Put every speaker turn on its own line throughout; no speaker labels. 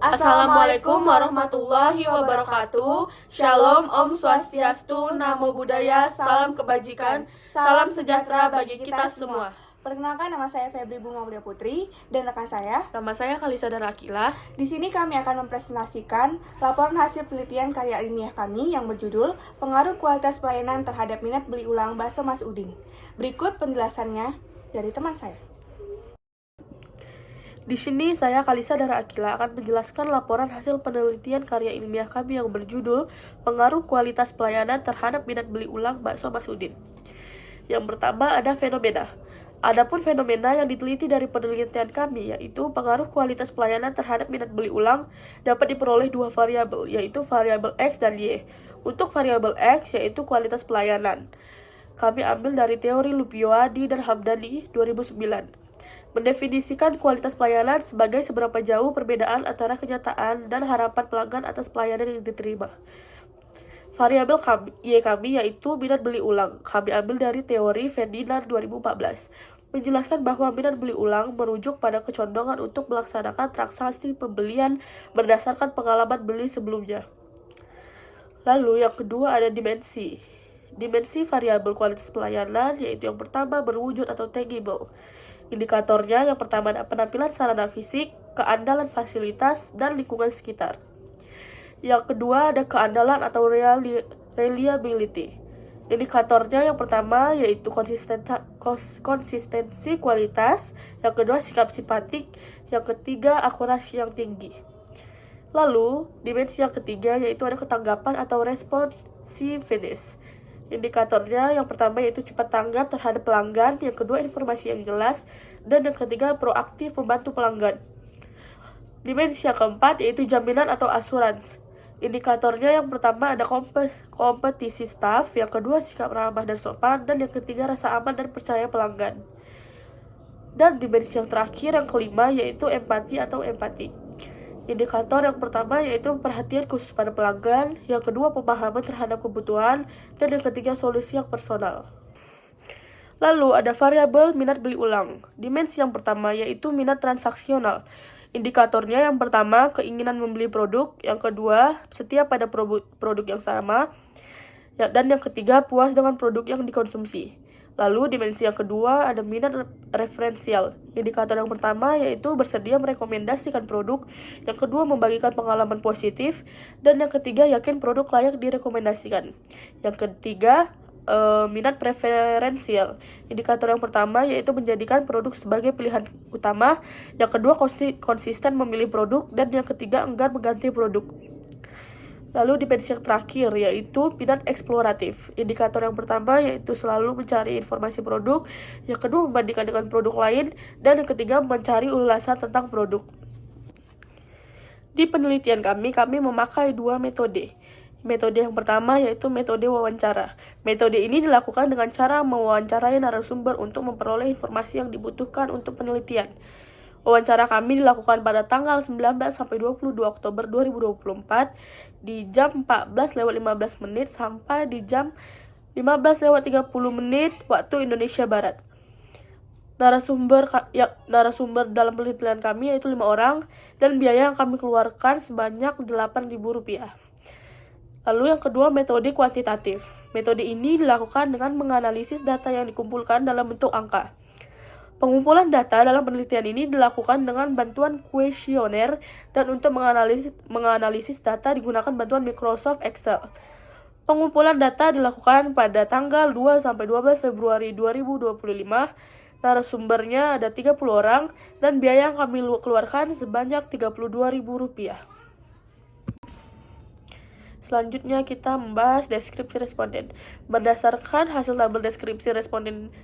Assalamualaikum warahmatullahi wabarakatuh. Shalom, Om Swastiastu, Namo Buddhaya, salam kebajikan, salam sejahtera bagi kita semua.
Perkenalkan, nama saya Febri Bunga Mulia Putri dan rekan saya.
Nama saya Kalisa Darakila.
Di sini kami akan mempresentasikan laporan hasil penelitian karya ilmiah kami yang berjudul Pengaruh Kualitas Pelayanan Terhadap Minat Beli Ulang Bakso Mas Udin. Berikut penjelasannya dari teman saya.
Di sini saya Kalisa Darakila akan menjelaskan laporan hasil penelitian karya ilmiah kami yang berjudul Pengaruh Kualitas Pelayanan Terhadap Minat Beli Ulang Bakso Mas Udin. Yang pertama ada fenomena. Adapun fenomena yang diteliti dari penelitian kami yaitu pengaruh kualitas pelayanan terhadap minat beli ulang dapat diperoleh dua variabel, yaitu variabel X dan Y. Untuk variabel X yaitu kualitas pelayanan, kami ambil dari teori Lupioadi dan Hamdani 2009. Mendefinisikan kualitas pelayanan sebagai seberapa jauh perbedaan antara kenyataan dan harapan pelanggan atas pelayanan yang diterima. Variabel Y kami yaitu minat beli ulang. Kami ambil dari teori Ferdinand 2014. Menjelaskan bahwa minat beli ulang merujuk pada kecondongan untuk melaksanakan transaksi pembelian berdasarkan pengalaman beli sebelumnya. Lalu yang kedua ada dimensi. Dimensi variabel kualitas pelayanan yaitu yang pertama berwujud atau tangible. Indikatornya yang pertama ada penampilan sarana fisik, keandalan fasilitas, dan lingkungan sekitar. Yang kedua ada keandalan atau reliability. Indikatornya yang pertama yaitu konsistensi kualitas, yang kedua sikap simpatik, yang ketiga akurasi yang tinggi. Lalu dimensi yang ketiga yaitu ada ketanggapan atau responsiveness. Indikatornya yang pertama yaitu cepat tanggap terhadap pelanggan, yang kedua informasi yang jelas, dan yang ketiga proaktif membantu pelanggan. Dimensi yang keempat yaitu jaminan atau asuransi. Indikatornya yang pertama ada kompetisi staff, yang kedua sikap ramah dan sopan, dan yang ketiga rasa aman dan percaya pelanggan. Dan dimensi yang terakhir yang kelima yaitu empati atau empati. Indikator yang pertama yaitu perhatian khusus pada pelanggan, yang kedua pemahaman terhadap kebutuhan, dan yang ketiga solusi yang personal. Lalu ada variabel minat beli ulang. Dimensi yang pertama yaitu minat transaksional. Indikatornya yang pertama keinginan membeli produk, yang kedua setia pada produk yang sama, dan yang ketiga puas dengan produk yang dikonsumsi. Lalu dimensi yang kedua ada minat referensial. Indikator yang pertama yaitu bersedia merekomendasikan produk, yang kedua membagikan pengalaman positif, dan yang ketiga yakin produk layak direkomendasikan. Yang ketiga minat preferensial. Indikator yang pertama yaitu menjadikan produk sebagai pilihan utama, yang kedua konsisten memilih produk, dan yang ketiga enggan mengganti produk. Lalu dimensi yang terakhir yaitu minat eksploratif. Indikator yang pertama yaitu selalu mencari informasi produk, yang kedua membandingkan dengan produk lain, dan yang ketiga mencari ulasan tentang produk. Di penelitian kami memakai dua metode. Metode yang pertama yaitu metode wawancara. Metode ini dilakukan dengan cara mewawancarai narasumber untuk memperoleh informasi yang dibutuhkan untuk penelitian. Wawancara kami dilakukan pada tanggal 19 sampai 22 Oktober 2024 di jam 14.15 sampai di jam 15.30 waktu Indonesia Barat. Narasumber dalam penelitian kami yaitu 5 orang dan biaya yang kami keluarkan sebanyak Rp8.000. Lalu yang kedua metode kuantitatif. Metode ini dilakukan dengan menganalisis data yang dikumpulkan dalam bentuk angka. Pengumpulan data dalam penelitian ini dilakukan dengan bantuan kuesioner dan untuk menganalisis data digunakan bantuan Microsoft Excel. Pengumpulan data dilakukan pada tanggal 2 sampai 12 Februari 2025. Narasumbernya ada 30 orang dan biaya yang kami keluarkan sebanyak Rp32.000. Selanjutnya kita membahas deskripsi responden. Berdasarkan hasil tabel deskripsi responden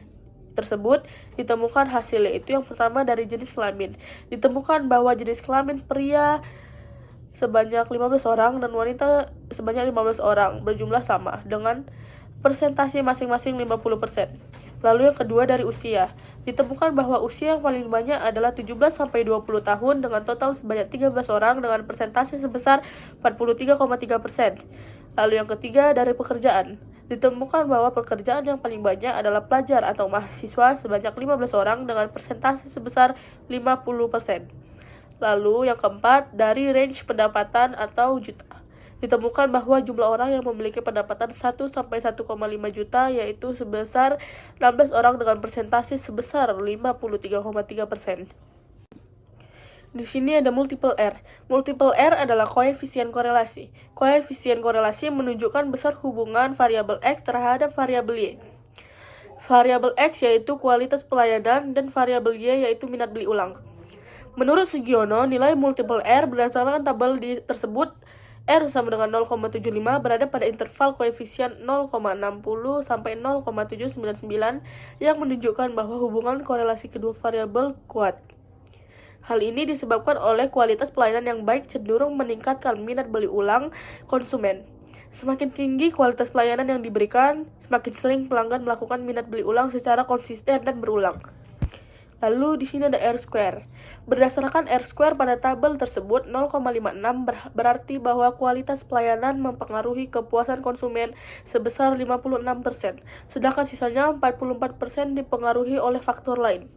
tersebut, ditemukan hasil yaitu yang pertama dari jenis kelamin. Ditemukan bahwa jenis kelamin pria sebanyak 15 orang dan wanita sebanyak 15 orang berjumlah sama dengan persentase masing-masing 50%. Lalu yang kedua dari usia. Ditemukan bahwa usia yang paling banyak adalah 17-20 tahun dengan total sebanyak 13 orang dengan persentase sebesar 43,3%. Lalu yang ketiga dari pekerjaan. Ditemukan bahwa pekerjaan yang paling banyak adalah pelajar atau mahasiswa sebanyak 15 orang dengan persentase sebesar 50%. Lalu yang keempat, dari range pendapatan atau juta. Ditemukan bahwa jumlah orang yang memiliki pendapatan 1 sampai 1,5 juta yaitu sebesar 16 orang dengan persentase sebesar 53,3%. Di sini ada multiple R. Multiple R adalah koefisien korelasi. Koefisien korelasi menunjukkan besar hubungan variabel X terhadap variabel Y. Variabel X yaitu kualitas pelayanan dan variabel Y yaitu minat beli ulang. Menurut Sugiono, nilai multiple R berdasarkan tabel tersebut R sama dengan 0,75 berada pada interval koefisien 0,60 sampai 0,799 yang menunjukkan bahwa hubungan korelasi kedua variabel kuat. Hal ini disebabkan oleh kualitas pelayanan yang baik cenderung meningkatkan minat beli ulang konsumen. Semakin tinggi kualitas pelayanan yang diberikan, semakin sering pelanggan melakukan minat beli ulang secara konsisten dan berulang. Lalu di sini ada R-square. Berdasarkan R-square pada tabel tersebut, 0,56 berarti bahwa kualitas pelayanan mempengaruhi kepuasan konsumen sebesar 56%, sedangkan sisanya 44% dipengaruhi oleh faktor lain.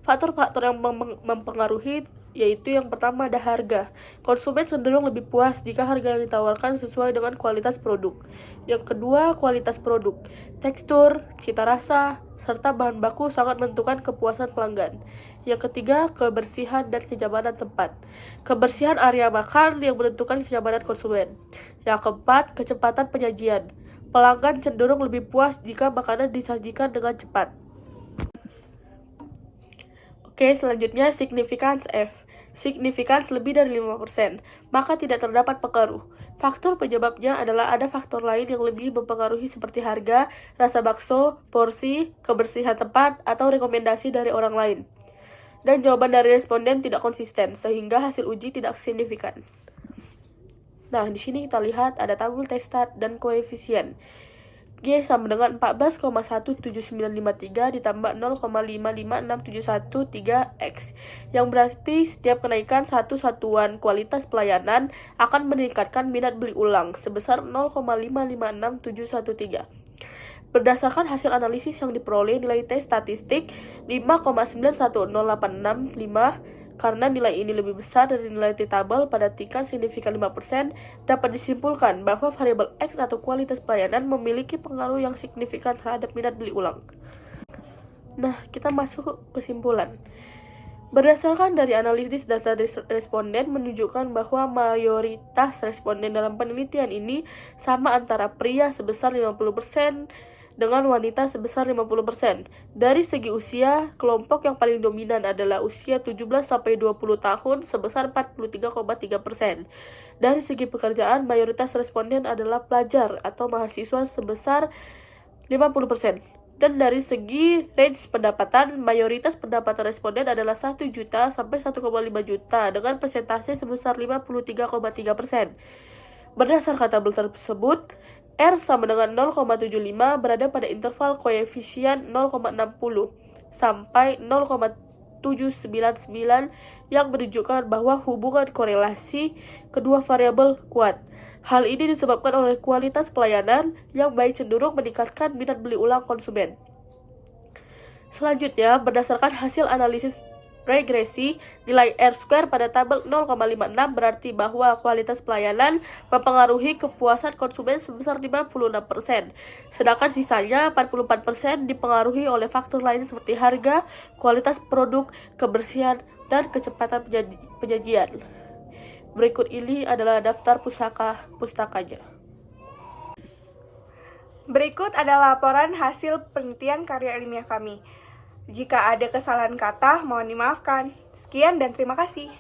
Faktor-faktor yang mempengaruhi yaitu yang pertama ada harga. Konsumen cenderung lebih puas jika harga yang ditawarkan sesuai dengan kualitas produk. Yang kedua, kualitas produk. Tekstur, cita rasa, serta bahan baku sangat menentukan kepuasan pelanggan. Yang ketiga, kebersihan dan kenyamanan tempat. Kebersihan area makan yang menentukan kenyamanan konsumen. Yang keempat, kecepatan penyajian. Pelanggan cenderung lebih puas jika makanan disajikan dengan cepat. Oke, selanjutnya significance F. Significance lebih dari 5%, maka tidak terdapat pengaruh. Faktor penyebabnya adalah ada faktor lain yang lebih mempengaruhi seperti harga, rasa bakso, porsi, kebersihan tempat, atau rekomendasi dari orang lain. Dan jawaban dari responden tidak konsisten, sehingga hasil uji tidak signifikan. Nah, di sini kita lihat ada tabel testat dan koefisien. G sama dengan 14,17953 ditambah 0,556713X, yang berarti setiap kenaikan satu satuan kualitas pelayanan akan meningkatkan minat beli ulang sebesar 0,556713. Berdasarkan hasil analisis yang diperoleh, nilai tes statistik 5,910865 karena nilai ini lebih besar dari nilai T-tabel pada tingkat signifikan 5%, dapat disimpulkan bahwa variabel X atau kualitas pelayanan memiliki pengaruh yang signifikan terhadap minat beli ulang. Nah, kita masuk ke kesimpulan. Berdasarkan dari analisis data responden menunjukkan bahwa mayoritas responden dalam penelitian ini sama antara pria sebesar 50% dengan wanita sebesar 50%. Dari segi usia, kelompok yang paling dominan adalah usia 17-20 tahun sebesar 43,3%. Dari segi pekerjaan, mayoritas responden adalah pelajar atau mahasiswa sebesar 50%. Dan dari segi range pendapatan, mayoritas pendapatan responden adalah 1 juta sampai 1,5 juta dengan persentase sebesar 53,3%. Berdasarkan tabel tersebut, R sama dengan 0,75 berada pada interval koefisien 0,60 sampai 0,799 yang menunjukkan bahwa hubungan korelasi kedua variabel kuat. Hal ini disebabkan oleh kualitas pelayanan yang baik cenderung meningkatkan minat beli ulang konsumen. Selanjutnya, berdasarkan hasil analisis regresi, nilai R-square pada tabel 0,56 berarti bahwa kualitas pelayanan mempengaruhi kepuasan konsumen sebesar 56%, sedangkan sisanya 44% dipengaruhi oleh faktor lain seperti harga, kualitas produk, kebersihan, dan kecepatan penyajian. Berikut ini adalah daftar pustakanya.
Berikut ada laporan hasil penelitian karya ilmiah kami. Jika ada kesalahan kata, mohon dimaafkan. Sekian dan terima kasih.